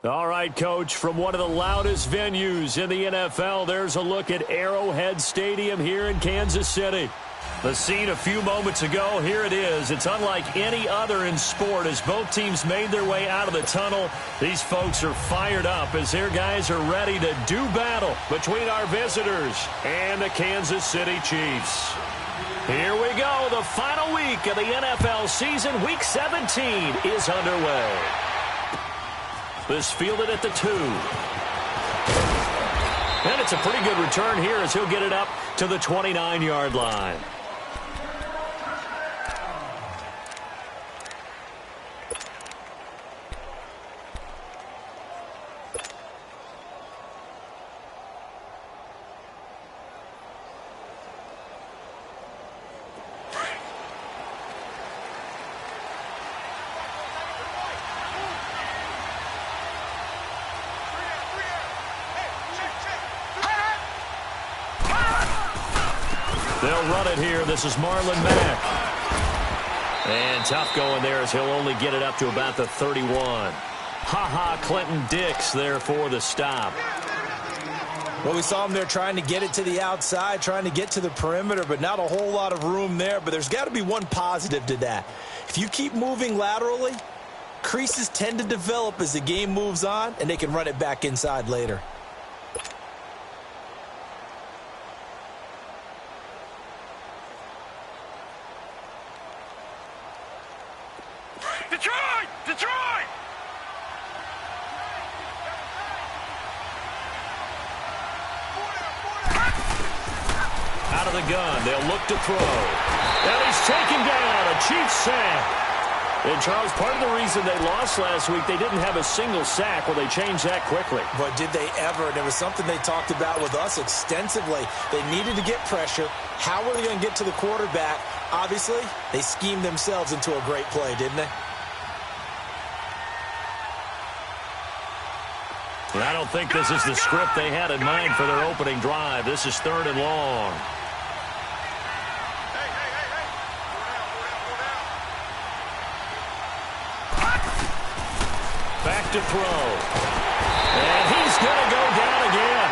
All right, Coach, from one of the loudest venues in the NFL, there's a look at Arrowhead Stadium here in Kansas City. The scene a few moments ago, here it is. It's unlike any other in sport as both teams made their way out of the tunnel. These folks are fired up as their guys are ready to do battle between our visitors and the Kansas City Chiefs. Here we go. The final week of the NFL season, Week 17, is underway. This fielded at the 2. And it's a pretty good return here as he'll get it up to the 29-yard line. They'll run it here. This is Marlon Mack. And tough going there as he'll only get it up to about the 31. Clinton Dix there for the stop. Well, we saw him there trying to get it to the outside, trying to get to the perimeter, but not a whole lot of room there. But there's got to be one positive to that. If you keep moving laterally, creases tend to develop as the game moves on, and they can run it back inside later. Detroit! Out of the gun, they'll look to throw. And he's taken down, a Chiefs sack. And, Charles, part of the reason they lost last week, they didn't have a single sack. Well, they changed that quickly. But did they ever? And it was something they talked about with us extensively. They needed to get pressure. How were they going to get to the quarterback? Obviously, they schemed themselves into a great play, didn't they? And I don't think this is the script they had in mind for their opening drive. This is 3rd and long. Back to throw. And he's going to go down again.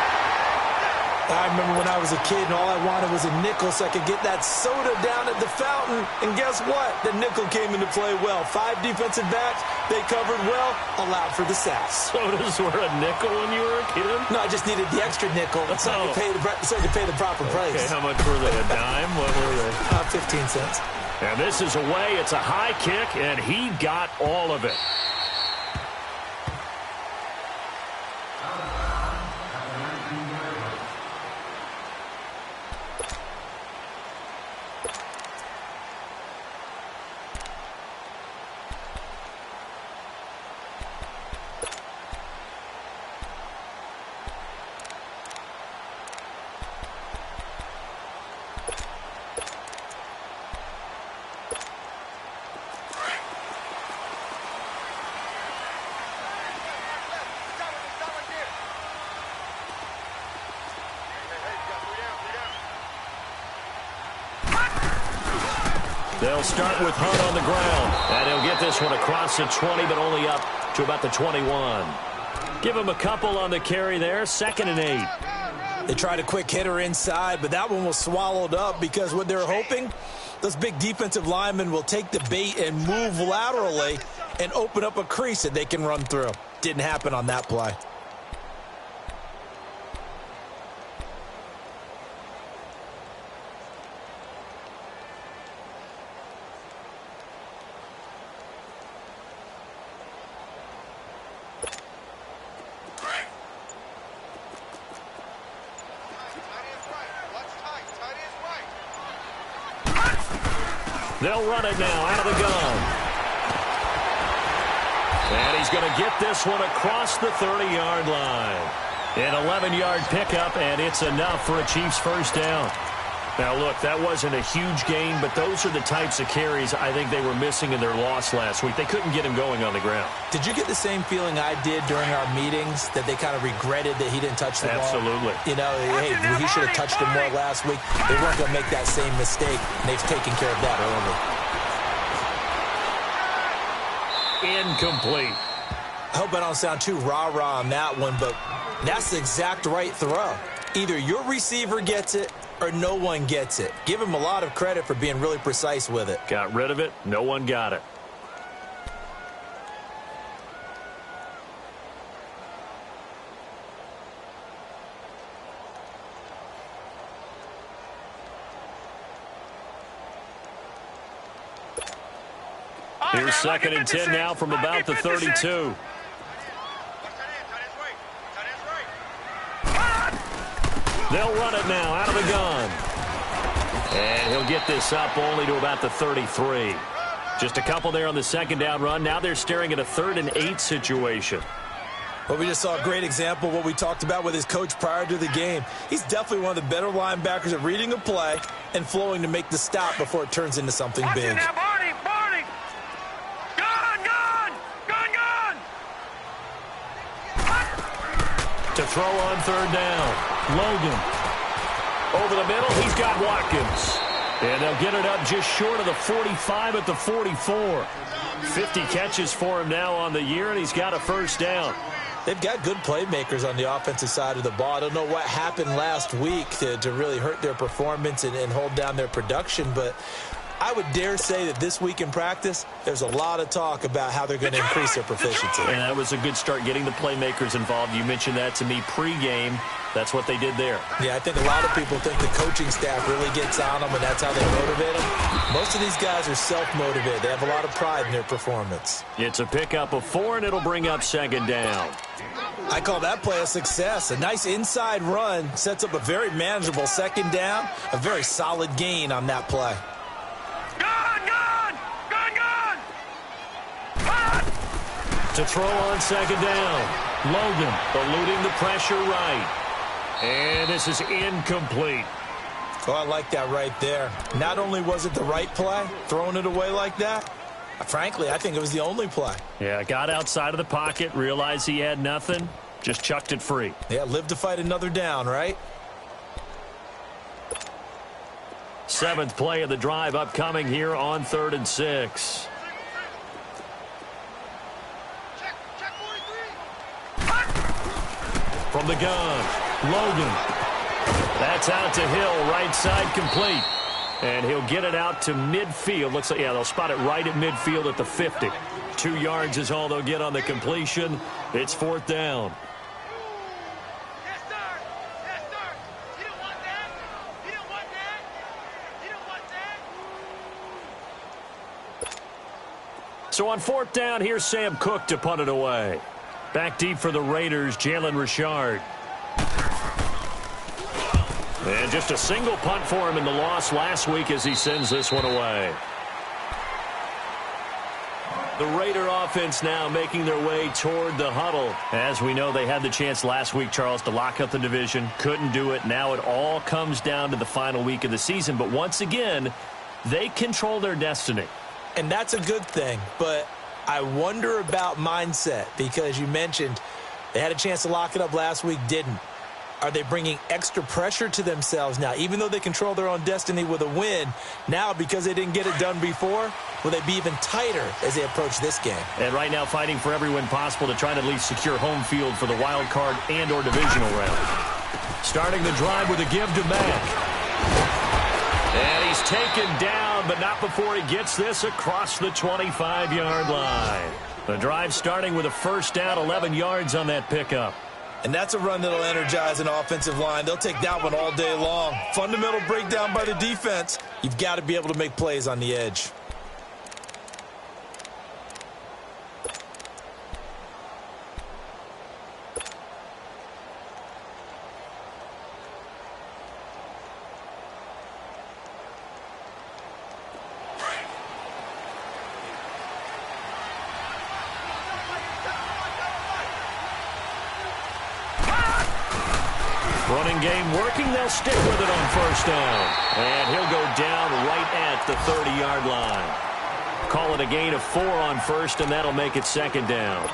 I remember when I was a kid and all I wanted was a nickel so I could get that soda down at the fountain. And guess what? The nickel came into play well. 5 defensive backs, they covered well, allowed for the sacks. Sodas were a nickel when you were a kid? No, I just needed the extra nickel so I could pay the proper price. Okay, how much were they? A dime? What were they? 15 cents. And this is away. It's a high kick, and he got all of it. They'll start with Hunt on the ground, and he'll get this one across the 20, but only up to about the 21. Give him a couple on the carry there, 2nd and 8. They tried a quick hitter inside, but that one was swallowed up because what they're hoping, those big defensive linemen will take the bait and move laterally and open up a crease that they can run through. Didn't happen on that play. They'll run it now out of the gun. And he's going to get this one across the 30-yard line. An 11-yard pickup, and it's enough for a Chiefs first down. Now, look, that wasn't a huge gain, but those are the types of carries I think they were missing in their loss last week. They couldn't get him going on the ground. Did you get the same feeling I did during our meetings, that they kind of regretted that he didn't touch the ball? Absolutely. You know, hey, he should have touched him more last week. They weren't going to make that same mistake, and they've taken care of that early. Incomplete. I hope I don't sound too rah-rah on that one, but that's the exact right throw. Either your receiver gets it or no one gets it. Give him a lot of credit for being really precise with it. Got rid of it. No one got it. Here's 2nd and 10 now from about the 32. They'll run it now out of the gun. And he'll get this up only to about the 33. Just a couple there on the 2nd down run. Now they're staring at a 3rd and 8 situation. Well, we just saw a great example of what we talked about with his coach prior to the game. He's definitely one of the better linebackers at reading a play and flowing to make the stop before it turns into something big. To throw on 3rd down. Logan. Over the middle, he's got Watkins. And they'll get it up just short of the 45 at the 44. 50 catches for him now on the year, and he's got a 1st down. They've got good playmakers on the offensive side of the ball. I don't know what happened last week to really hurt their performance and hold down their production, but I would dare say that this week in practice, there's a lot of talk about how they're going to increase their proficiency. And that was a good start getting the playmakers involved. You mentioned that to me pregame. That's what they did there. Yeah, I think a lot of people think the coaching staff really gets on them, and that's how they motivate them. Most of these guys are self-motivated. They have a lot of pride in their performance. It's a pickup of 4, and it'll bring up 2nd down. I call that play a success. A nice inside run sets up a very manageable 2nd down, a very solid gain on that play. To throw on 2nd down. Logan eluding the pressure right. And this is incomplete. Oh, I like that right there. Not only was it the right play, throwing it away like that, frankly, I think it was the only play. Yeah, got outside of the pocket, realized he had nothing, just chucked it free. Yeah, live to fight another down, right? 7th play of the drive upcoming here on 3rd and 6. From the gun, Logan. That's out to Hill, right side complete. And he'll get it out to midfield. Looks like, yeah, they'll spot it right at midfield at the 50. 2 yards is all they'll get on the completion. It's 4th down. Yes, sir. Yes, sir. You don't want that. You don't want that. You don't want that. So on 4th down, here's Sam Cook to punt it away. Back deep for the Raiders, Jalen Richard. And just a single punt for him in the loss last week as he sends this one away. The Raider offense now making their way toward the huddle. As we know, they had the chance last week, Charles, to lock up the division. Couldn't do it. Now it all comes down to the final week of the season. But once again, they control their destiny. And that's a good thing, but I wonder about mindset, because you mentioned they had a chance to lock it up last week, didn't. Are they bringing extra pressure to themselves now? Even though they control their own destiny with a win, now because they didn't get it done before, will they be even tighter as they approach this game? And right now fighting for every win possible to try to at least secure home field for the wild card and or divisional round. Starting the drive with a give to Mack. And he's taken down, but not before he gets this across the 25-yard line. The drive starting with a 1st down, 11 yards on that pickup. And that's a run that'll energize an offensive line. They'll take that one all day long. Fundamental breakdown by the defense. You've got to be able to make plays on the edge. Running game working. They'll stick with it on 1st down. And he'll go down right at the 30-yard line. Call it a gain of 4 on 1st, and that'll make it 2nd down.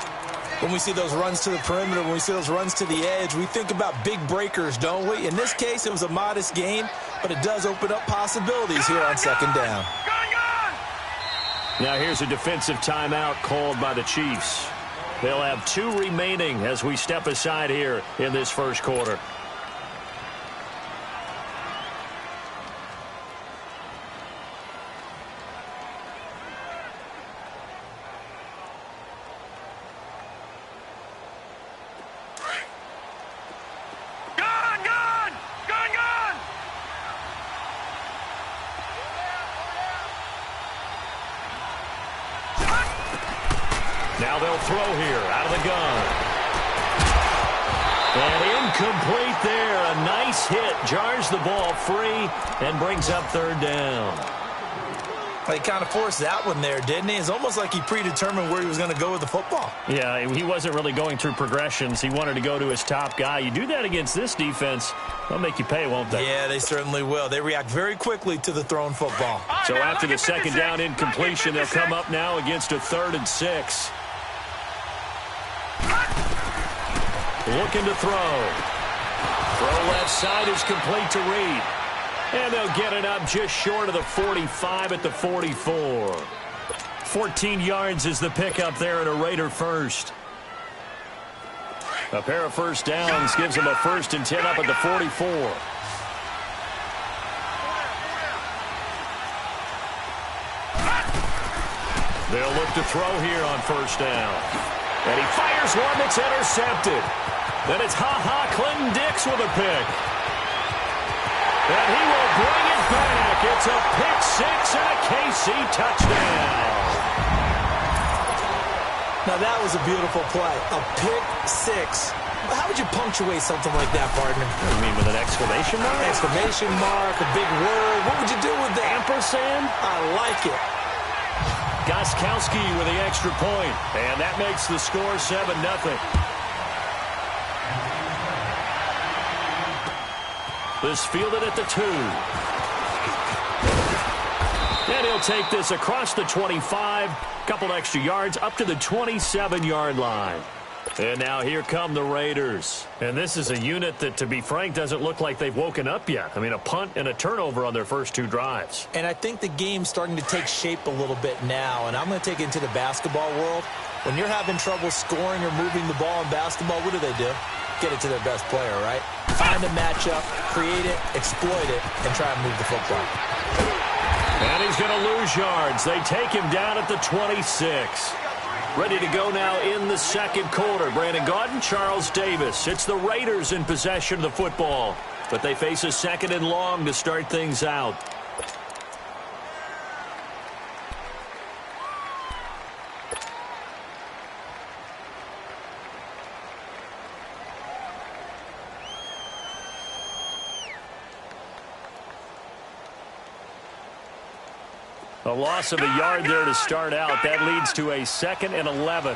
When we see those runs to the perimeter, when we see those runs to the edge, we think about big breakers, don't we? In this case, it was a modest gain, but it does open up possibilities here on 2nd down. Now here's a defensive timeout called by the Chiefs. They'll have 2 remaining as we step aside here in this first quarter. Now they'll throw here out of the gun. And incomplete there. A nice hit. Jars the ball free and brings up third down. He kind of forced that one there, didn't he? It's almost like he predetermined where he was going to go with the football. Yeah, he wasn't really going through progressions. He wanted to go to his top guy. You do that against this defense, they'll make you pay, won't they? Yeah, they certainly will. They react very quickly to the thrown football. So after the second down incompletion, they'll come up now against a 3rd and 6. Looking to throw. Throw left side is complete to Reed. And they'll get it up just short of the 45 at the 44. 14 yards is the pickup there, and a Raider first. A pair of first downs gives them a 1st and 10 up at the 44. They'll look to throw here on first down. And he fires one that's intercepted. Then it's Clinton Dix with a pick. And he will bring it back. It's a pick 6 and a KC touchdown. Now that was a beautiful play. A pick 6. How would you punctuate something like that, partner? You mean with an exclamation mark? Exclamation mark, a big word. What would you do with that? Ampersand? I like it. Gostkowski with the extra point. And that makes the score 7-0. This fielded at the 2. And he'll take this across the 25. Couple extra yards up to the 27-yard line. And now here come the Raiders. And this is a unit that, to be frank, doesn't look like they've woken up yet. I mean, a punt and a turnover on their first 2 drives. And I think the game's starting to take shape a little bit now. And I'm going to take it into the basketball world. When you're having trouble scoring or moving the ball in basketball, what do? Get it to their best player, right? Find a matchup, create it, exploit it, and try and move the football. And he's going to lose yards. They take him down at the 26. Ready to go now in the second quarter. Brandon Gaudin, Charles Davis. It's the Raiders in possession of the football, but they face a 2nd and long to start things out. A loss of a yard there to start out. That leads to a 2nd and 11.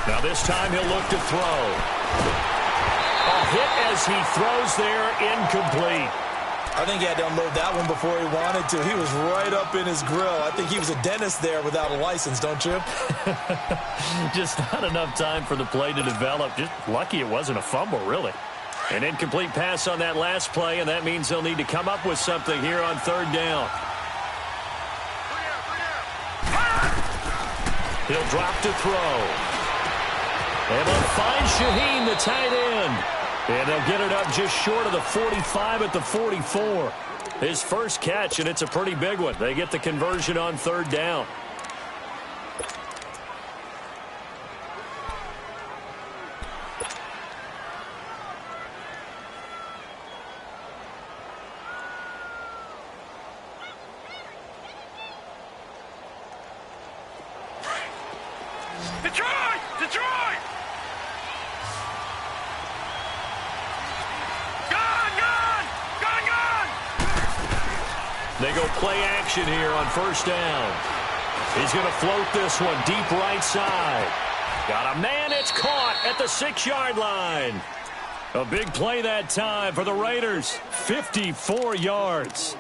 Now this time he'll look to throw. A hit as he throws there, incomplete. I think he had to unload that one before he wanted to. He was right up in his grill. I think he was a dentist there without a license, don't you? Just not enough time for the play to develop. Just lucky it wasn't a fumble, really. An incomplete pass on that last play, and that means they'll need to come up with something here on 3rd down. He'll drop to throw. And they'll find Shaheen, the tight end. And they'll get it up just short of the 45 at the 44. His first catch, and it's a pretty big one. They get the conversion on 3rd down. Detroit! They go play action here on first down. He's going to float this one deep right side. Got a man. It's caught at the 6-yard line. A big play that time for the Raiders. 54 yards.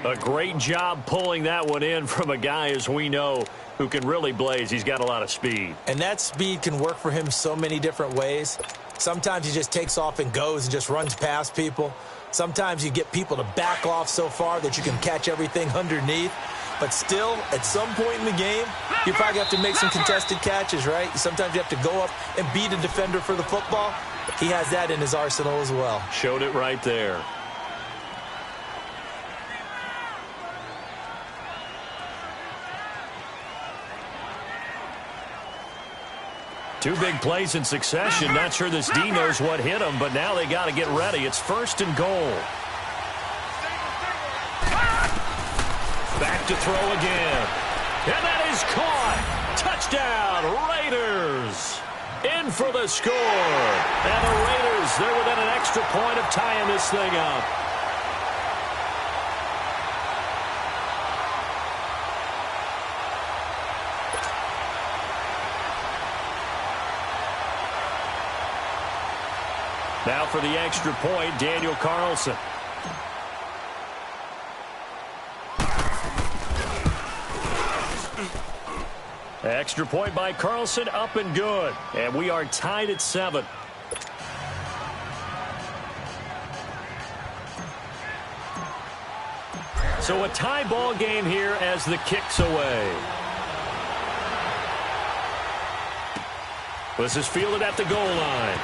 A great job pulling that one in from a guy, as we know, who can really blaze. He's got a lot of speed. And that speed can work for him so many different ways. Sometimes he just takes off and goes and just runs past people. Sometimes you get people to back off so far that you can catch everything underneath. But still, at some point in the game, you probably have to make some contested catches, right? Sometimes you have to go up and beat a defender for the football. He has that in his arsenal as well. Showed it right there. Two big plays in succession. Not sure this D knows what hit him, but now they got to get ready. It's 1st and goal. Back to throw again. And that is caught. Touchdown, Raiders. In for the score. And the Raiders, they're within an extra point of tying this thing up. Now for the extra point, Daniel Carlson. Extra point by Carlson, up and good. And we are tied at 7. So a tie ball game here as the kick's away. This is fielded at the goal line.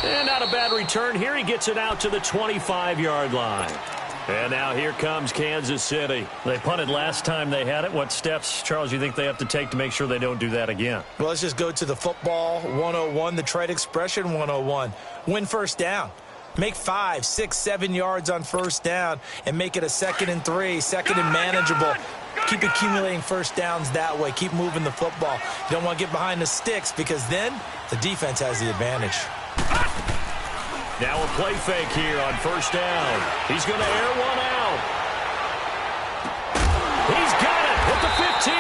And not a bad return here. He gets it out to the 25-yard line. And now here comes Kansas City. They punted last time they had it. What steps, Charles, you think they have to take to make sure they don't do that again? Well, let's just go to the football 101, the trade expression 101. Win first down. Make 5, 6, 7 yards on first down and make it a 2nd and 3, 2nd and manageable. Keep accumulating first downs that way. Keep moving the football. You don't want to get behind the sticks because then the defense has the advantage. Now a play fake here on first down. He's going to air one out. He's got it at the 15.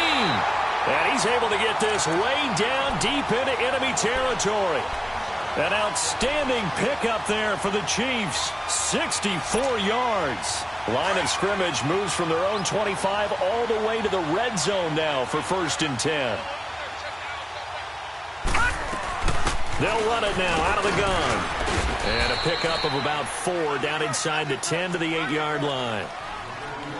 And he's able to get this way down deep into enemy territory. An outstanding pickup there for the Chiefs. 64 yards. Line of scrimmage moves from their own 25 all the way to the red zone now for 1st and 10. They'll run it now out of the gun. And a pickup of about 4 down inside the 10 to the 8-yard line.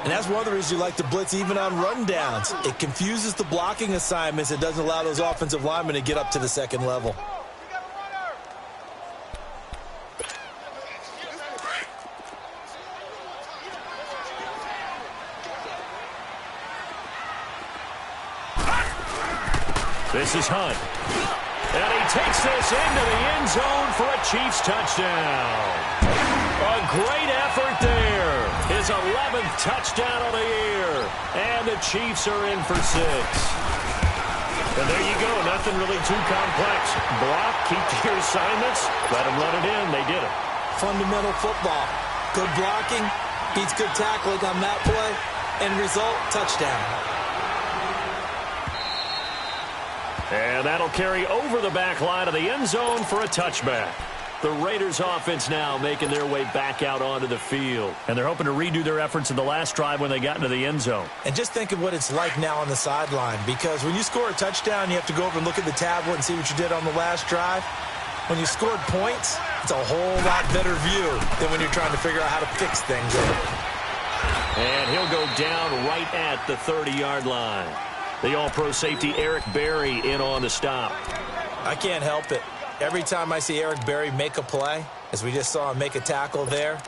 And that's one of the reasons you like to blitz even on rundowns. It confuses the blocking assignments. It doesn't allow those offensive linemen to get up to the second level. This is Hunt. And he takes this into the end zone for a Chiefs touchdown. A great effort there. His 11th touchdown of the year. And the Chiefs are in for 6. And there you go. Nothing really too complex. Block, keep to your assignments. Let them run it in. They did it. Fundamental football. Good blocking beats good tackling on that play. End result, touchdown. And that'll carry over the back line of the end zone for a touchback. The Raiders offense now making their way back out onto the field. And they're hoping to redo their efforts in the last drive when they got into the end zone. And just think of what it's like now on the sideline. Because when you score a touchdown, you have to go over and look at the tablet and see what you did on the last drive. When you scored points, it's a whole lot better view than when you're trying to figure out how to fix things. And he'll go down right at the 30-yard line. The all-pro safety Eric Berry in on the stop. I can't help it. Every time I see Eric Berry make a play, as we just saw him make a tackle there,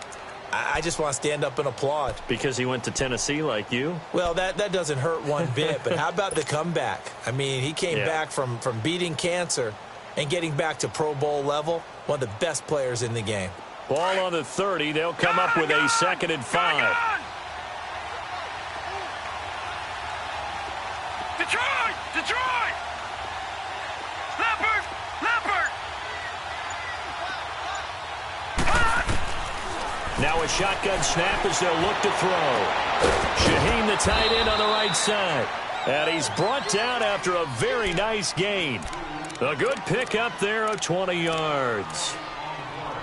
I just want to stand up and applaud. Because he went to Tennessee like you? Well, that doesn't hurt one bit, but how about the comeback? I mean, he came back from beating cancer and getting back to Pro Bowl level, one of the best players in the game. Ball on the 30. They'll come up with a 2nd and 5. Detroit! Leopard! Now a shotgun snap as they'll look to throw. Shaheen, the tight end, on the right side. And he's brought down after a very nice gain. A good pickup there of 20 yards.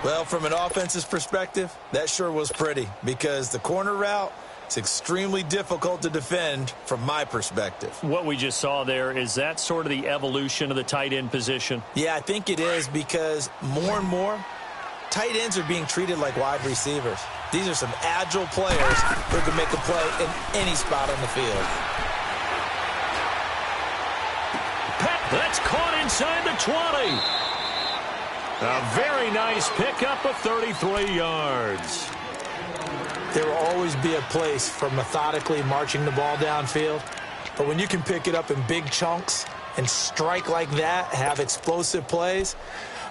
Well, from an offensive perspective, that sure was pretty because the corner route, it's extremely difficult to defend from my perspective. What we just saw there, is that sort of the evolution of the tight end position? Yeah, I think it is because more and more, tight ends are being treated like wide receivers. These are some agile players who can make a play in any spot on the field. That's caught inside the 20. A very nice pickup of 33 yards. There will always be a place for methodically marching the ball downfield, but when you can pick it up in big chunks and strike like that, have explosive plays,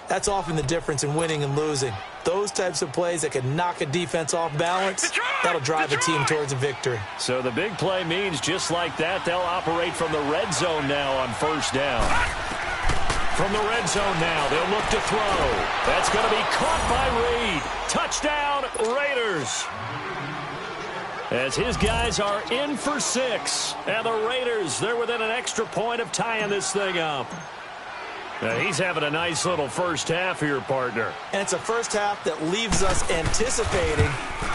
that's often the difference in winning and losing. Those types of plays that can knock a defense off balance, that'll drive a team towards a victory. So the big play means just like that, they'll operate from the red zone now on first down. From the red zone now, they'll look to throw. That's going to be caught by Reed. Touchdown, Raiders. As his guys are in for 6. And the Raiders, they're within an extra point of tying this thing up. Now, he's having a nice little first half here, partner. And it's a first half that leaves us anticipating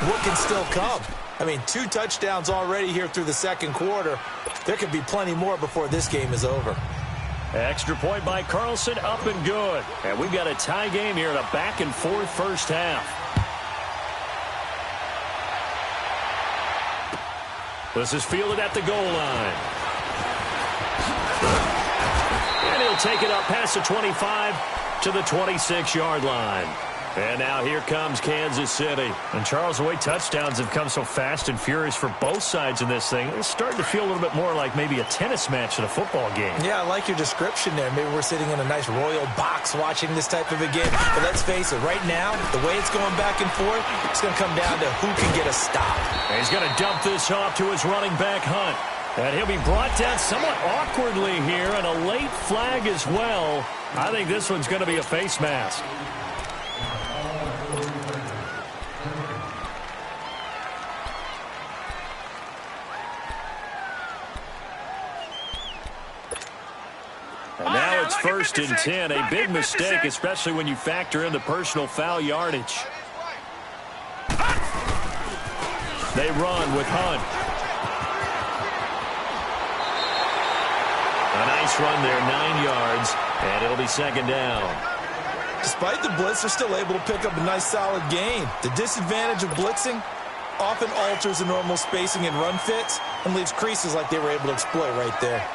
what can still come. I mean, 2 touchdowns already here through the second quarter. There could be plenty more before this game is over. Extra point by Carlson, up and good. And we've got a tie game here in a back-and-forth first half. This is fielded at the goal line. And he'll take it up past the 25 to the 26-yard line. And now here comes Kansas City. And Charles, the way touchdowns have come so fast and furious for both sides in this thing, it's starting to feel a little bit more like maybe a tennis match in a football game. Yeah, I like your description there. Maybe we're sitting in a nice royal box watching this type of a game. But let's face it, right now, the way it's going back and forth, it's going to come down to who can get a stop. And he's going to dump this off to his running back, Hunt. And he'll be brought down somewhat awkwardly here, and a late flag as well. I think this one's going to be a face mask. And now it's 1st and 10. A big mistake, especially when you factor in the personal foul yardage. They run with Hunt. A nice run there, 9 yards, and it'll be 2nd down. Despite the blitz, they're still able to pick up a nice solid gain. The disadvantage of blitzing often alters the normal spacing and run fits and leaves creases like they were able to exploit right there.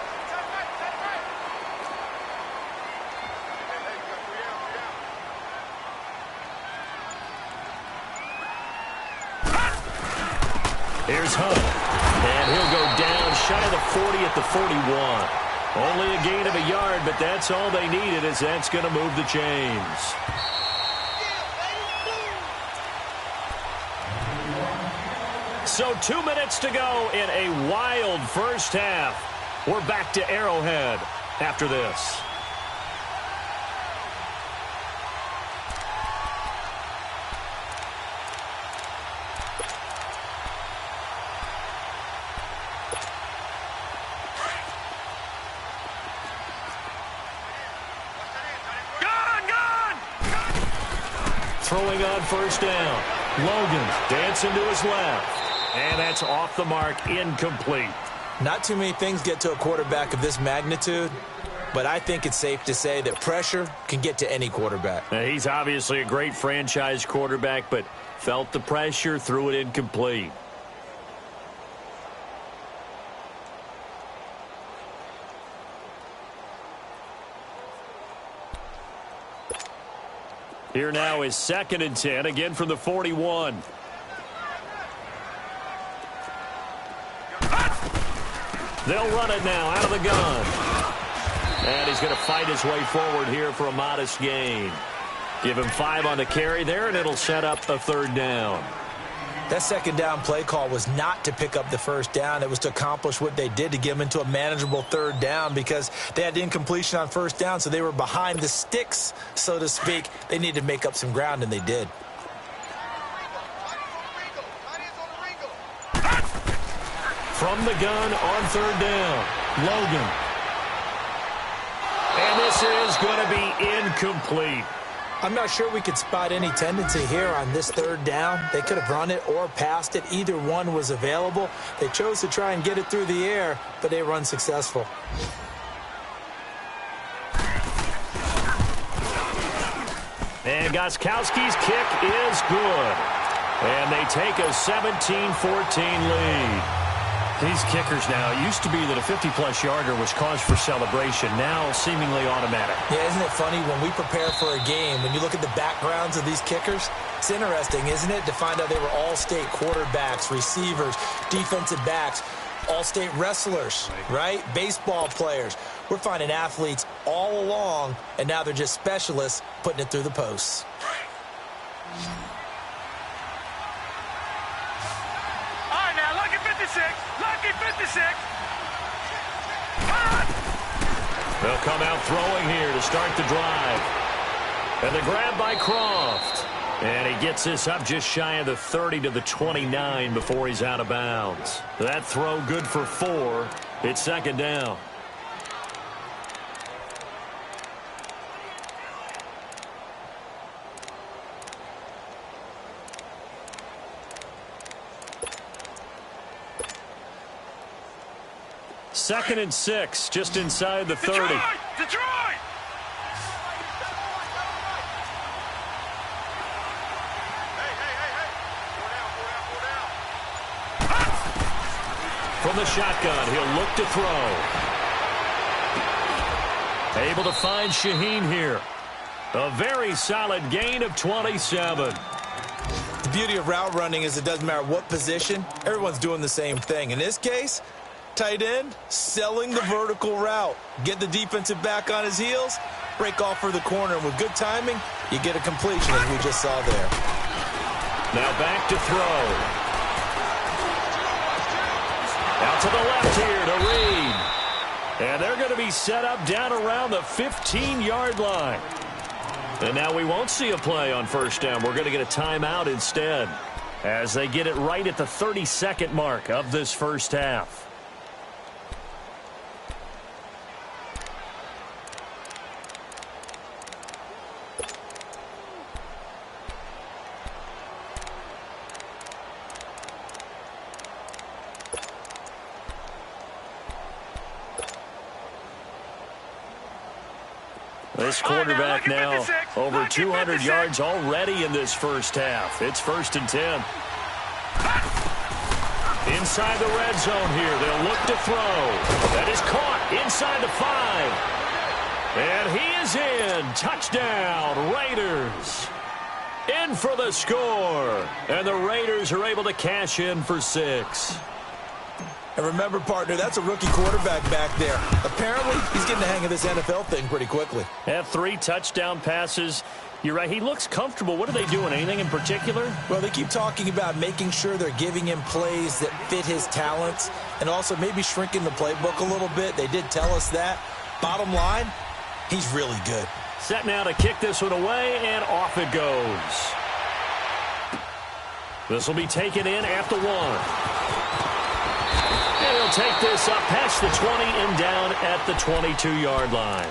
Here's Hunt, and he'll go down shy of the 40 at the 41. Only a gain of a yard, but that's all they needed, as that's going to move the chains. So 2 minutes to go in a wild first half. We're back to Arrowhead after this. Throwing on first down. Logan dancing to his left. And that's off the mark, incomplete. Not too many things get to a quarterback of this magnitude, but I think it's safe to say that pressure can get to any quarterback. Now, he's obviously a great franchise quarterback, but felt the pressure, threw it incomplete. Here now is 2nd and 10, again from the 41. They'll run it now out of the gun. And he's going to fight his way forward here for a modest gain. Give him 5 on the carry there, and it'll set up a 3rd down. That 2nd down play call was not to pick up the 1st down. It was to accomplish what they did, to get them into a manageable 3rd down, because they had incompletion on 1st down, so they were behind the sticks, so to speak. They needed to make up some ground, and they did. From the gun on 3rd down, Logan. And this is going to be incomplete. I'm not sure we could spot any tendency here on this 3rd down. They could have run it or passed it. Either one was available. They chose to try and get it through the air, but they were unsuccessful. And Gostkowski's kick is good. And they take a 17-14 lead. These kickers now, it used to be that a 50-plus yarder was cause for celebration, now seemingly automatic. Yeah, isn't it funny when we prepare for a game, when you look at the backgrounds of these kickers, it's interesting, isn't it, to find out they were all-state quarterbacks, receivers, defensive backs, all-state wrestlers, right? Baseball players. We're finding athletes all along, and now they're just specialists putting it through the posts. All right, now, lucky 56. Lucky 56. They'll come out throwing here to start the drive. And the grab by Croft. And he gets this up just shy of the 30 to the 29 before he's out of bounds. That throw good for 4. It's second down. Second and 6, just inside the 30. Detroit! From the shotgun, he'll look to throw. Able to find Shaheen here. A very solid gain of 27. The beauty of route running is it doesn't matter what position, everyone's doing the same thing. In this case, tight end, selling the vertical route. Get the defensive back on his heels, break off for the corner. And with good timing, you get a completion, as we just saw there. Now back to throw. Out to the left here to Reed. And they're going to be set up down around the 15-yard line. And now we won't see a play on first down. We're going to get a timeout instead as they get it right at the 32nd mark of this first half. This quarterback now over 200 yards already in this first half. It's 1st and 10. Inside the red zone here. They'll look to throw. That is caught inside the 5. And he is in. Touchdown, Raiders. In for the score. And the Raiders are able to cash in for 6. And remember, partner, that's a rookie quarterback back there. Apparently, he's getting the hang of this NFL thing pretty quickly. Have 3 touchdown passes. You're right. He looks comfortable. What are they doing? Anything in particular? Well, they keep talking about making sure they're giving him plays that fit his talents and also maybe shrinking the playbook a little bit. They did tell us that. Bottom line, he's really good. Set now to kick this one away, and off it goes. This will be taken in at the 1. And he'll take this up past the 20 and down at the 22-yard line.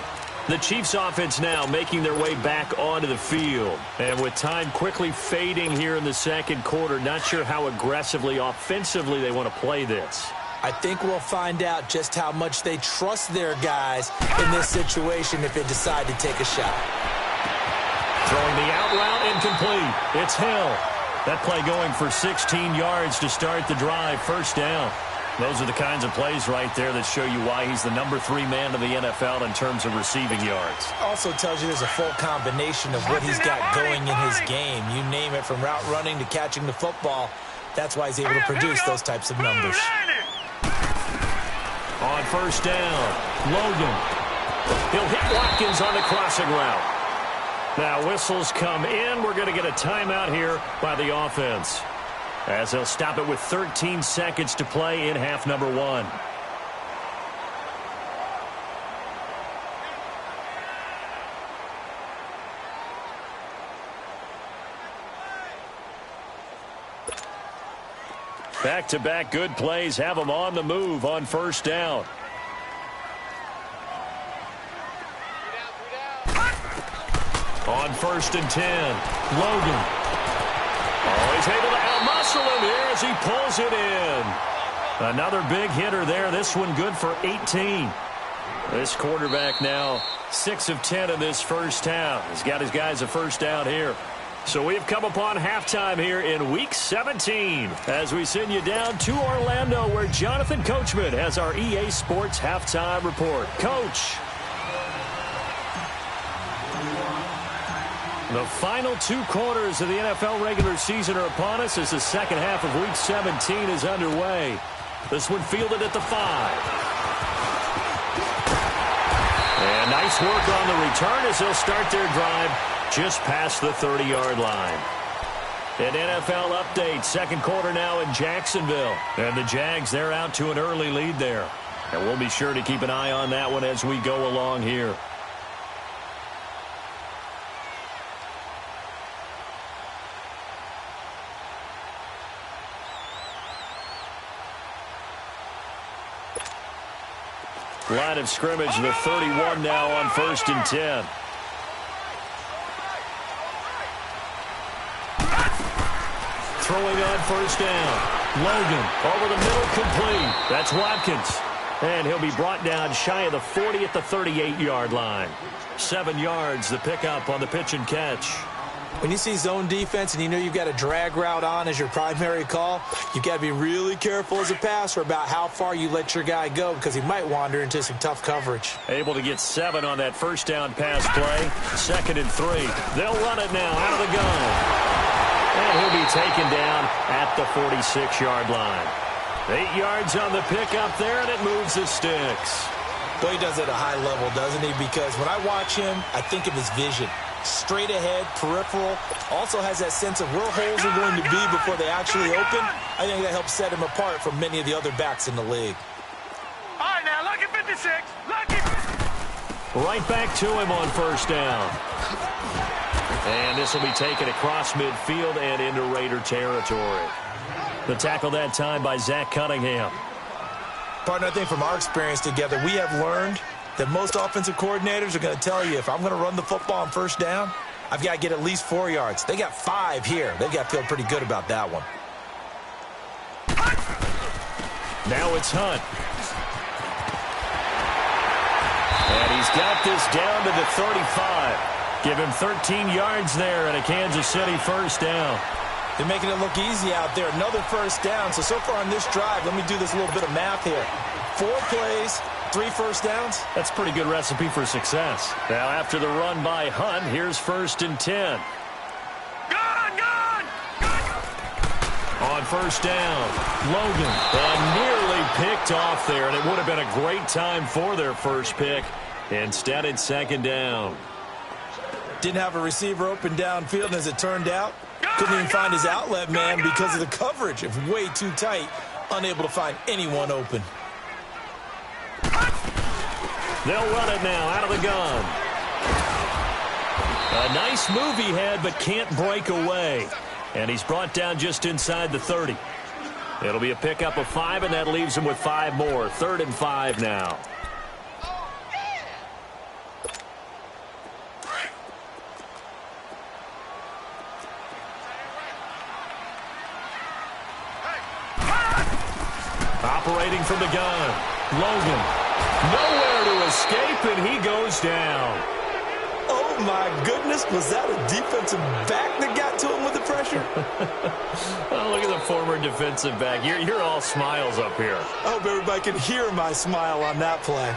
The Chiefs offense now making their way back onto the field. And with time quickly fading here in the second quarter, not sure how aggressively, offensively they want to play this. I think we'll find out just how much they trust their guys in this situation if they decide to take a shot. Throwing the out route incomplete. It's Hill. That play going for 16 yards to start the drive. First down. Those are the kinds of plays right there that show you why he's the number 3 man in the NFL in terms of receiving yards. Also tells you there's a full combination of what he's got going in his game. You name it, from route running to catching the football. That's why he's able to produce those types of numbers. On first down, Logan. He'll hit Watkins on the crossing route. Now whistles come in. We're going to get a timeout here by the offense, as they'll stop it with 13 seconds to play in half number 1. Back-to-back good plays have them on the move on first down. On 1st and 10, Logan. Oh, he's able to outmuscle him here as he pulls it in. Another big hitter there. This one good for 18. This quarterback now 6 of 10 in this first half. He's got his guys a first down here. So we've come upon halftime here in Week 17 as we send you down to Orlando where Jonathan Coachman has our EA Sports Halftime Report. Coach. The final 2 quarters of the NFL regular season are upon us as the second half of Week 17 is underway. This one fielded at the 5. And nice work on the return as they'll start their drive just past the 30-yard line. An NFL update, second quarter now in Jacksonville. And the Jags, they're out to an early lead there. And we'll be sure to keep an eye on that one as we go along here. Line of scrimmage, the 31 now on 1st and 10. Throwing on 1st down. Logan over the middle, complete. That's Watkins. And he'll be brought down shy of the 40 at the 38-yard line. 7 yards, the pickup on the pitch and catch. When you see zone defense and you know you've got a drag route on as your primary call, you've got to be really careful as a passer about how far you let your guy go because he might wander into some tough coverage. Able to get 7 on that 1st down pass play. 2nd and 3. They'll run it now out of the gun. And he'll be taken down at the 46-yard line. 8 yards on the pickup there, and it moves the sticks. Boy, he does it at a high level, doesn't he? Because when I watch him, I think of his vision. Straight ahead, peripheral. Also has that sense of where holes are going to be before they actually open. I think that helps set him apart from many of the other backs in the league. All right, now, lucky 56. Lucky. Right back to him on 1st down. And this will be taken across midfield and into Raider territory. The tackle that time by Zach Cunningham. Partner, I think from our experience together, we have learned that most offensive coordinators are going to tell you, if I'm going to run the football on 1st down, I've got to get at least 4 yards. They got 5 here. They've got to feel pretty good about that one. Now it's Hunt. And he's got this down to the 35. Give him 13 yards there and a Kansas City 1st down. They're making it look easy out there. Another 1st down. So far on this drive, let me do this little bit of math here. 4 plays, 3 1st downs. That's a pretty good recipe for success. Now after the run by Hunt, here's 1st and 10. Gone! On 1st down, Logan. And nearly picked off there, and it would have been a great time for their first pick. Instead, it's 2nd down. Didn't have a receiver open downfield, and as it turned out, couldn't even find his outlet man because of the coverage. It's way too tight, unable to find anyone open. They'll run it now out of the gun. A nice move he had, but can't break away. And he's brought down just inside the 30. It'll be a pickup of 5, and that leaves him with 5 more. 3rd and 5 now. Operating from the gun. Logan. Nowhere to escape, and he goes down. Oh, my goodness. Was that a defensive back that got to him with the pressure? Oh, look at the former defensive back. You're all smiles up here. I hope everybody can hear my smile on that play.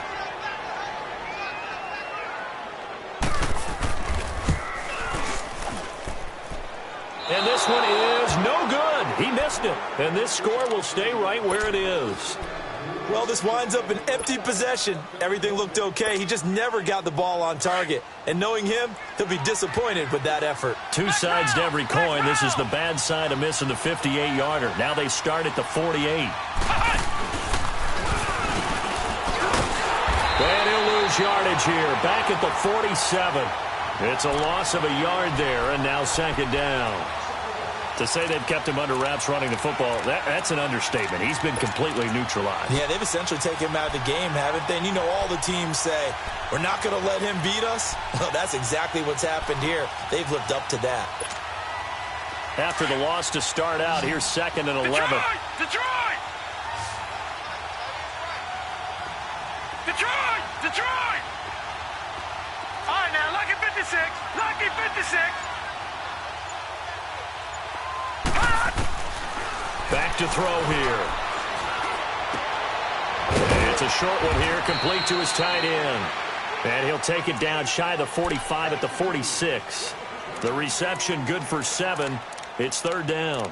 And this one is no good. He missed it. And this score will stay right where it is. Well, this winds up an empty possession. Everything looked okay. He just never got the ball on target. And knowing him, he'll be disappointed with that effort. 2 sides to every coin. This is the bad side of missing the 58-yarder. Now they start at the 48. And he'll lose yardage here. Back at the 47. It's a loss of a yard there, and now 2nd down. To say they've kept him under wraps running the football, that's an understatement. He's been completely neutralized. Yeah, they've essentially taken him out of the game, haven't they? And you know all the teams say, we're not going to let him beat us. Well, that's exactly what's happened here. They've lived up to that. After the loss to start out, here's 2nd and 11. Detroit! All right, now, lucky 56. Lucky 56. look to throw here. It's a short one here, complete to his tight end. And he'll take it down shy of the 45 at the 46. The reception good for 7. It's third down.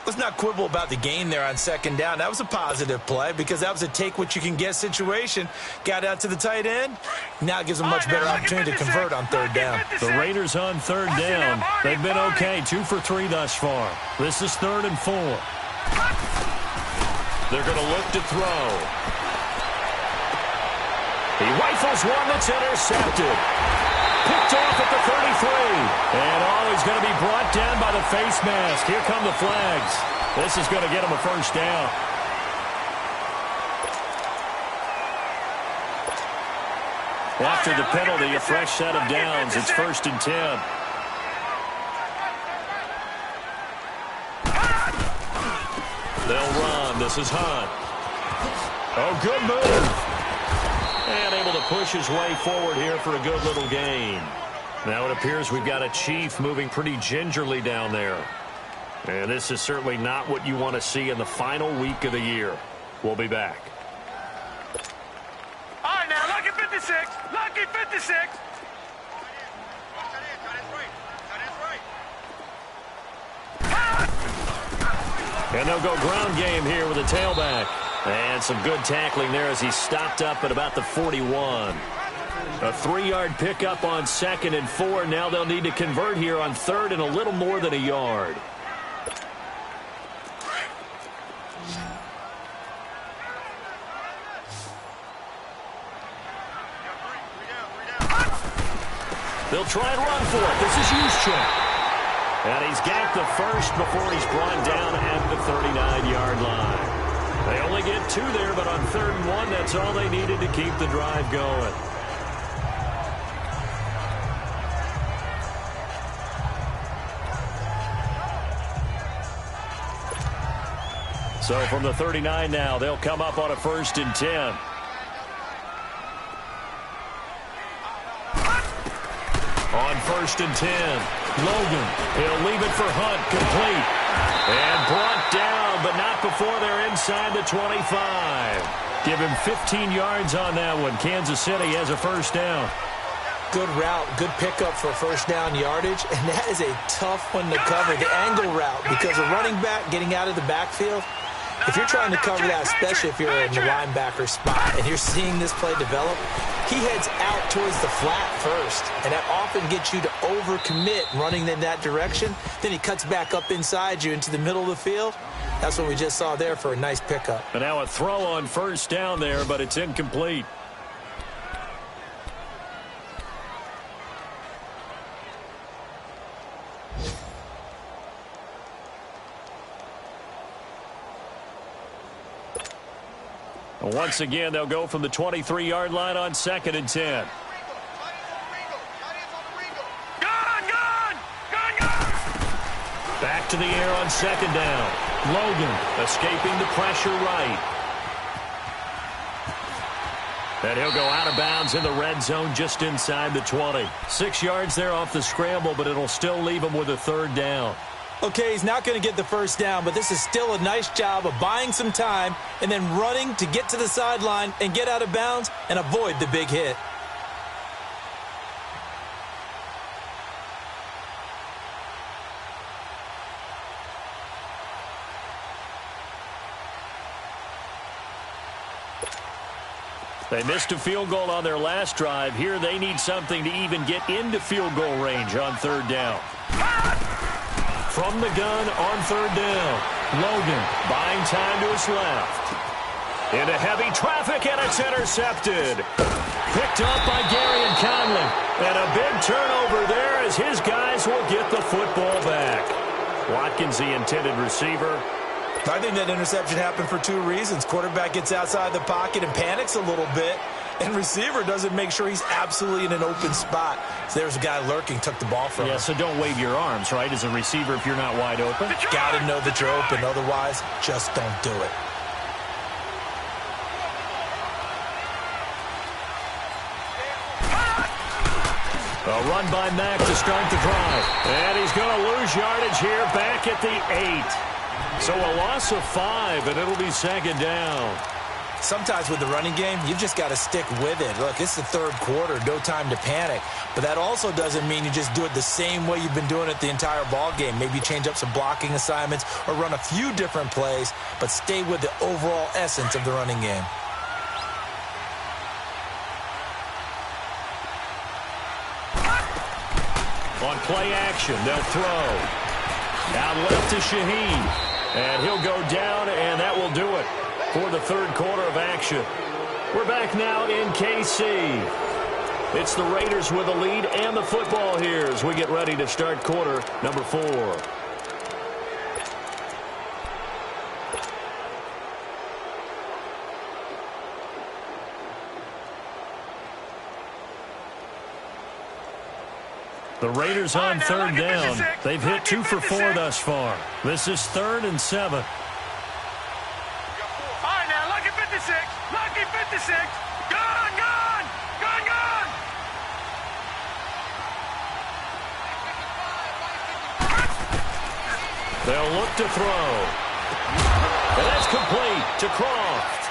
Let's not quibble about the gain there on second down. That was a positive play because that was a take-what-you-can-get situation. Got out to the tight end. Now it gives them a much better opportunity to convert on third down. The Raiders on third down. They've been okay, 2 for 3 thus far. This is 3rd and 4. They're going to look to throw. He rifles one that's intercepted. Picked off at the 33. And he's going to be brought down by the face mask. Here come the flags. This is going to get him a first down. After the penalty, a fresh set of downs. It's 1st and 10. They'll run. This is Hunt. Oh, good move. And able to push his way forward here for a good little gain. Now it appears we've got a Chief moving pretty gingerly down there. And this is certainly not what you want to see in the final week of the year. We'll be back. All right, now, lucky 56. Lucky 56. And they'll go ground game here with a tailback. And some good tackling there as he stopped up at about the 41. A 3-yard pickup on 2nd and 4. Now they'll need to convert here on 3rd and a little more than a yard. They'll try and run for it. This is Juszczyk. And he's got the first before he's brought down at the 39-yard line. They only get 2 there, but on 3rd and 1, that's all they needed to keep the drive going. So from the 39 now, they'll come up on a 1st and 10. On 1st and 10, Logan, he'll leave it for Hunt, complete. And brought down, but not before they're inside the 25. Give him 15 yards on that one. Kansas City has a first down. Good route, good pickup for first down yardage, and that is a tough one to cover, the angle route, because a running back getting out of the backfield, if you're trying to cover that, especially if you're in the linebacker spot and you're seeing this play develop, he heads out towards the flat first, and that often gets you to overcommit running in that direction. Then he cuts back up inside you into the middle of the field. That's what we just saw there for a nice pickup. And now a throw on first down there, but it's incomplete. Once again, they'll go from the 23-yard line on 2nd and 10. Back to the air on 2nd down. Logan escaping the pressure right. And he'll go out of bounds in the red zone just inside the 20. 6 yards there off the scramble, but it'll still leave him with a 3rd down. Okay, he's not going to get the first down, but this is still a nice job of buying some time and then running to get to the sideline and get out of bounds and avoid the big hit. They missed a field goal on their last drive. Here they need something to even get into field goal range on 3rd down. From the gun on 3rd down. Logan buying time to his left. Into heavy traffic, and it's intercepted. Picked up by Gary and Conley. And a big turnover there as his guys will get the football back. Watkins, the intended receiver. I think that interception happened for 2 reasons. Quarterback gets outside the pocket and panics a little bit, and receiver doesn't make sure he's absolutely in an open spot. So there's a guy lurking, took the ball from him. Yeah, so don't wave your arms, right, as a receiver if you're not wide open. Got to know that you're open. Otherwise, just don't do it. A run by Mack to start the drive. And he's going to lose yardage here back at the 8. So a loss of 5, and it'll be second down. Sometimes with the running game, you've just got to stick with it. Look, it's the third quarter, no time to panic. But that also doesn't mean you just do it the same way you've been doing it the entire ball game. Maybe change up some blocking assignments or run a few different plays, but stay with the overall essence of the running game. On play action, they'll throw. Out left to Shaheen. And he'll go down, and that will do it for the third quarter of action. We're back now in KC. It's the Raiders with the lead and the football here as we get ready to start quarter number 4. The Raiders on third down. They've hit 2 for 4 thus far. This is 3rd and 7. Lucky 56. Gone. They'll look to throw. And that's complete to Croft.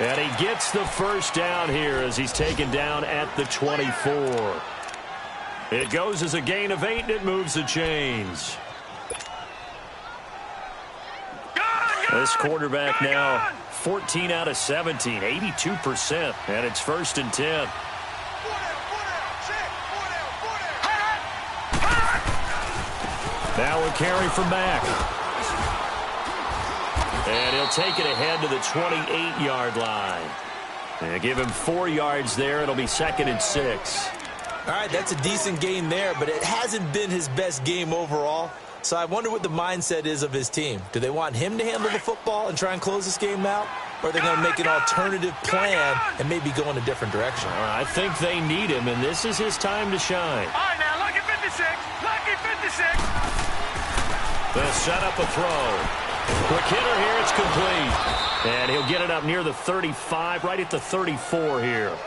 And he gets the first down here as he's taken down at the 24. It goes as a gain of 8, and it moves the chains. This quarterback now 14 out of 17, 82%, and it's 1st and 10. Now a carry from Mack. And he'll take it ahead to the 28-yard line. And give him 4 yards there. It'll be 2nd and 6. All right, that's a decent gain there, but it hasn't been his best game overall. So I wonder what the mindset is of his team. Do they want him to handle the football and try and close this game out? Or are they going to make an alternative plan and maybe go in a different direction? I think they need him, and this is his time to shine. All right, now, lucky 56. Lucky 56. They'll set up a throw. Quick hitter here, it's complete. And he'll get it up near the 35, right at the 34 here.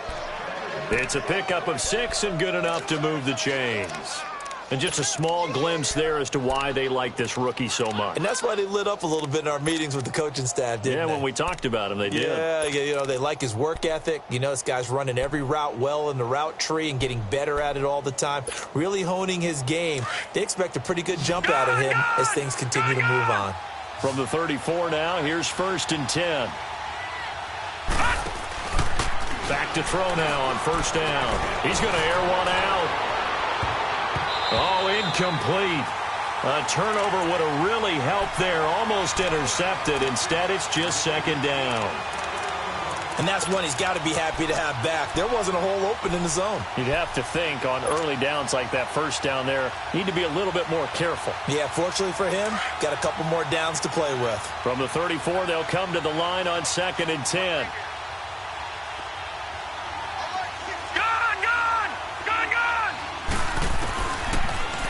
It's a pickup of 6 and good enough to move the chains. And just a small glimpse there as to why they like this rookie so much. And that's why they lit up a little bit in our meetings with the coaching staff, didn't they? Yeah, when we talked about him, they did. Yeah, they like his work ethic. This guy's running every route well in the route tree and getting better at it all the time, really honing his game. They expect a pretty good jump out of him as things continue to move on. From the 34 now, here's 1st and 10. Back to throw now on 1st down. He's going to air one out. Oh, incomplete. A turnover would have really helped there. Almost intercepted. Instead, it's just 2nd down. And that's one he's got to be happy to have back. There wasn't a hole open in the zone. You'd have to think on early downs like that 1st down there, need to be a little bit more careful. Yeah, fortunately for him, got a couple more downs to play with. From the 34, they'll come to the line on 2nd and 10.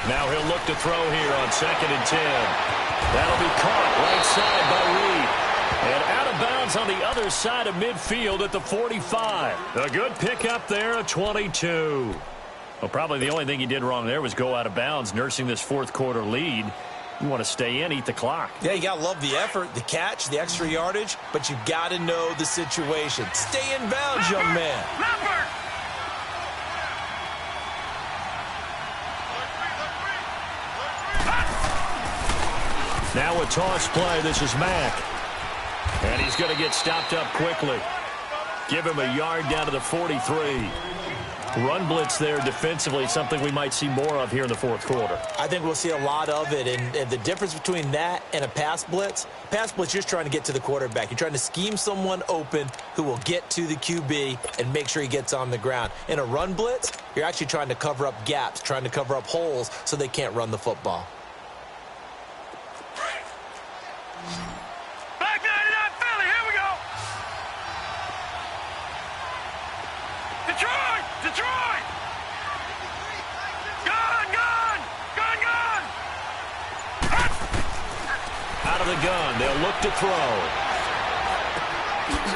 Now he'll look to throw here on 2nd and 10. That'll be caught right side by Reed. And out of bounds on the other side of midfield at the 45. A good pickup there at 22. Well, probably the only thing he did wrong there was go out of bounds, nursing this 4th quarter lead. You want to stay in, eat the clock. Yeah, you got to love the effort, the catch, the extra yardage, but you got to know the situation. Stay in bounds, young man. Now a toss play. This is Mack. And he's going to get stopped up quickly. Give him a yard down to the 43. Run blitz there defensively, something we might see more of here in the 4th quarter. I think we'll see a lot of it. And the difference between that and a pass blitz, you're just trying to get to the quarterback. You're trying to scheme someone open who will get to the QB and make sure he gets on the ground. In a run blitz, you're actually trying to cover up gaps, trying to cover up holes so they can't run the football. The gun. They'll look to throw.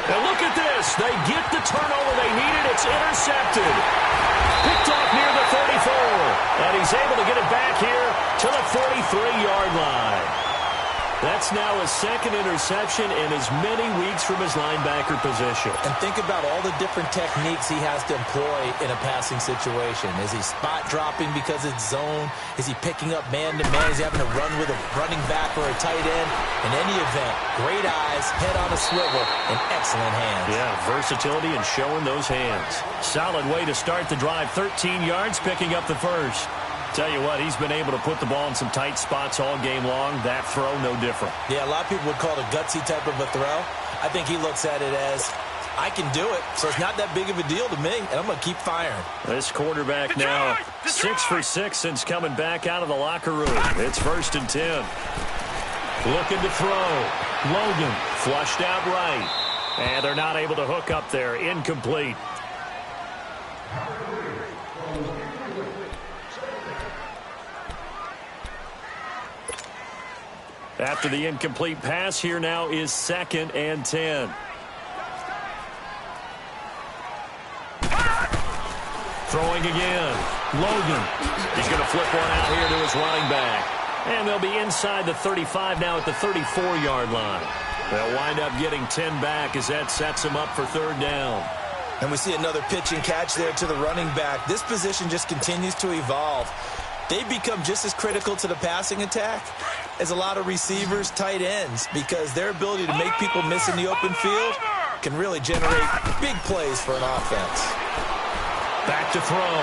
And look at this. They get the turnover they needed. It's intercepted. Picked off near the 34. And he's able to get it back here to the 43-yard line. That's now his second interception in as many weeks from his linebacker position. And think about all the different techniques he has to employ in a passing situation. Is he spot dropping because it's zone? Is he picking up man-to-man? Is he having to run with a running back or a tight end? In any event, great eyes, head on a swivel, and excellent hands. Yeah, versatility and showing those hands. Solid way to start the drive. 13 yards, picking up the first. Tell you what, he's been able to put the ball in some tight spots all game long. That throw, no different. Yeah, a lot of people would call it a gutsy type of a throw. I think he looks at it as, I can do it, so it's not that big of a deal to me, and I'm going to keep firing. This quarterback now 6 for 6 since coming back out of the locker room. It's 1st and 10. Looking to throw. Logan flushed out right. And they're not able to hook up there. Incomplete. After the incomplete pass, here now is 2nd and 10. Throwing again. Logan. He's going to flip one out here to his running back. And they'll be inside the 35 now at the 34-yard line. They'll wind up getting 10 back as that sets them up for 3rd down. And we see another pitch and catch there to the running back. This position just continues to evolve. They become just as critical to the passing attack as a lot of receivers, tight ends, because their ability to make people miss in the open field can really generate big plays for an offense. Back to throw.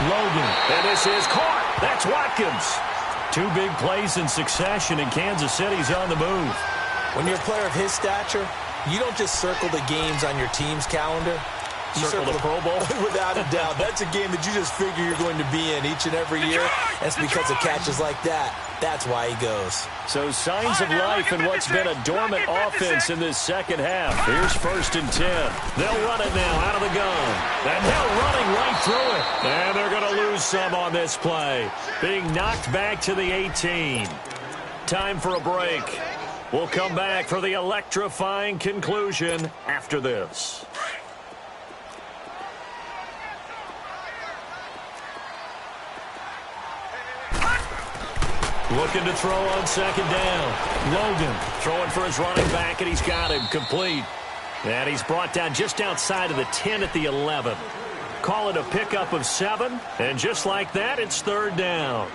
Logan. And this is caught. That's Watkins. 2 big plays in succession, and Kansas City's on the move. When you're a player of his stature, you don't just circle the games on your team's calendar. You circle the Pro Bowl? Without a doubt. That's a game that you just figure you're going to be in each and every year. That's because of catches like that. That's why he goes. So signs of life in what's been a dormant offense in this second half. Here's 1st and 10. They'll run it now out of the gun. And now running right through it. And they're going to lose some on this play. Being knocked back to the 18. Time for a break. We'll come back for the electrifying conclusion after this. Looking to throw on 2nd down. Logan throwing for his running back, and he's got him complete. And he's brought down just outside of the 10 at the 11. Call it a pickup of 7, and just like that, it's 3rd down.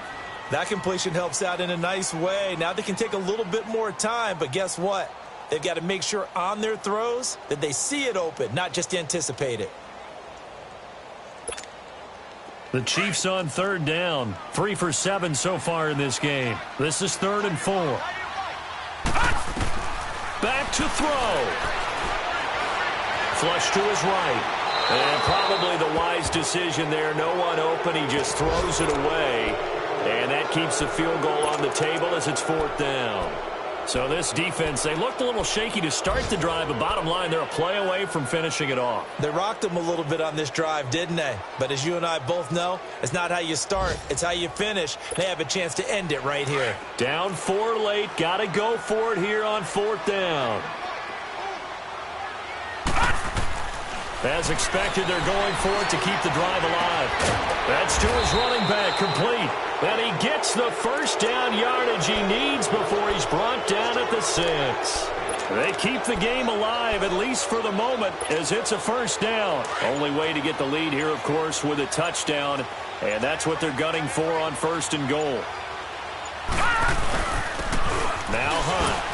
That completion helps out in a nice way. Now they can take a little bit more time, but guess what? They've got to make sure on their throws that they see it open, not just anticipate it. The Chiefs on 3rd down. 3 for 7 so far in this game. This is 3rd and 4. Back to throw. Flush to his right. And probably the wise decision there. No one open. He just throws it away. And that keeps the field goal on the table as it's 4th down. So this defense, they looked a little shaky to start the drive, but bottom line, they're a play away from finishing it off. They rocked them a little bit on this drive, didn't they? But as you and I both know, it's not how you start, it's how you finish. They have a chance to end it right here. Down 4 late, got to go for it here on 4th down. As expected, they're going for it to keep the drive alive. That's to his running back, complete. And he gets the 1st down yardage he needs before he's brought down at the 6. They keep the game alive, at least for the moment, as it's a 1st down. Only way to get the lead here, of course, with a touchdown. And that's what they're gunning for on 1st and goal. Now Hunt.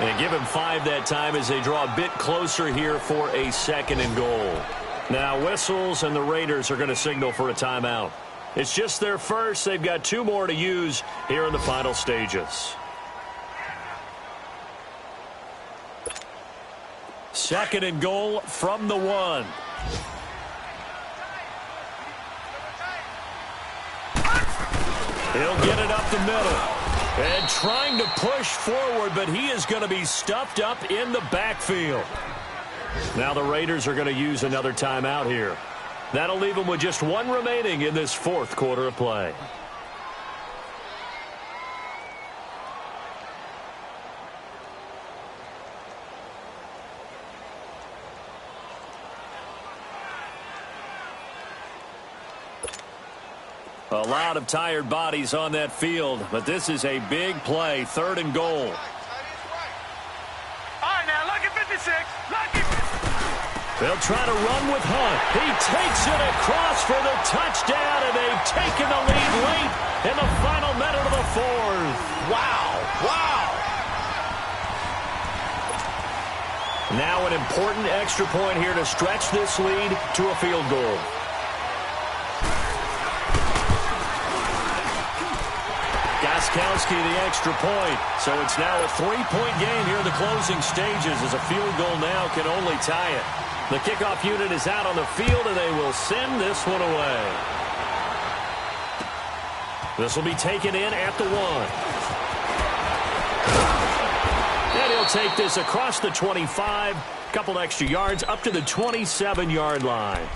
And give him 5 that time as they draw a bit closer here for a 2nd and goal. Now whistles, and the Raiders are going to signal for a timeout. It's just their first. They've got 2 more to use here in the final stages. 2nd and goal from the 1. He'll get it up the middle. And trying to push forward, but he is going to be stuffed up in the backfield. Now the Raiders are going to use another timeout here. That'll leave them with just 1 remaining in this 4th quarter of play. A lot of tired bodies on that field, but this is a big play, 3rd and goal. All right, now, lucky 56. Lucky 56. They'll try to run with Hunt. He takes it across for the touchdown, and they've taken the lead late in the final minute of the 4th. Wow. Wow. Now an important extra point here to stretch this lead to a field goal. Gostkowski the extra point. So it's now a 3-point game here in the closing stages as a field goal now can only tie it. The kickoff unit is out on the field, and they will send this one away. This will be taken in at the 1. And he'll take this across the 25, couple extra yards up to the 27-yard line.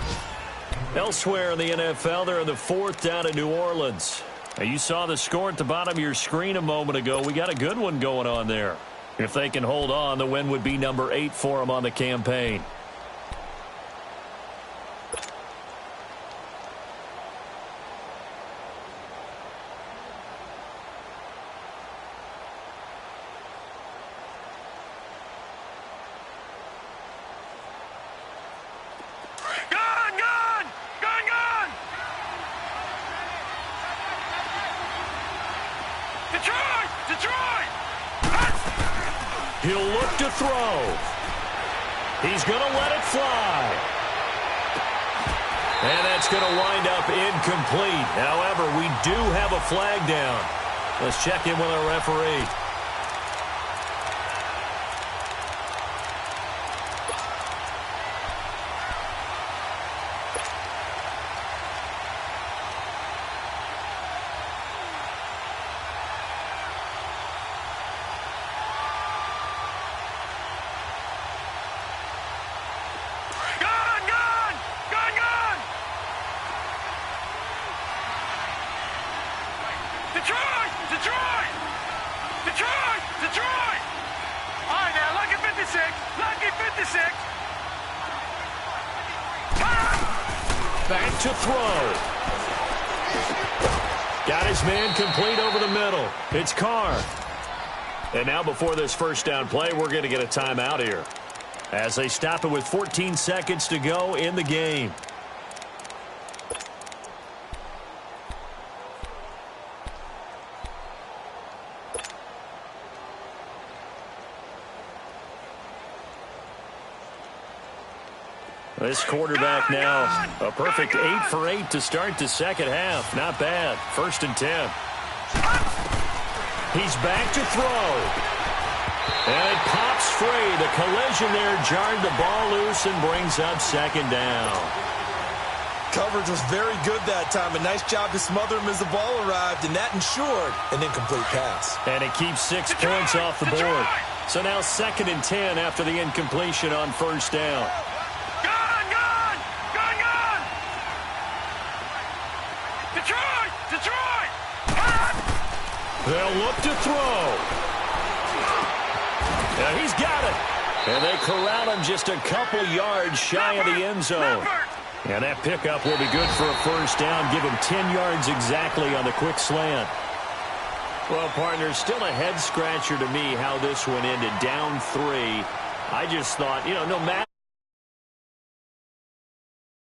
Elsewhere in the NFL, they're in the 4th down in New Orleans. Now, you saw the score at the bottom of your screen a moment ago. We got a good one going on there. If they can hold on, the win would be number 8 for them on the campaign. He'll look to throw. He's going to let it fly. And that's going to wind up incomplete. However, we do have a flag down. Let's check in with our referee. Detroit! All right, now, lucky 56. Lucky 56. Back to throw. Got his man complete over the middle. It's Carr. And now before this first down play, we're going to get a timeout here as they stop it with 14 seconds to go in the game. This quarterback now, a perfect 8 for 8 to start the second half. Not bad. 1st and 10. He's back to throw. And it pops free. The collision there jarred the ball loose and brings up 2nd down. Coverage was very good that time. A nice job to smother him as the ball arrived, and that ensured an incomplete pass. And it keeps 6 points off the board. So now 2nd and 10 after the incompletion on 1st down. Detroit! They'll look to throw. Yeah, he's got it. And they corral him just a couple yards shy of the end zone. And that pickup will be good for a 1st down. Give him 10 yards exactly on the quick slant. Well, partner, still a head-scratcher to me how this one ended. Down 3. I just thought, no matter.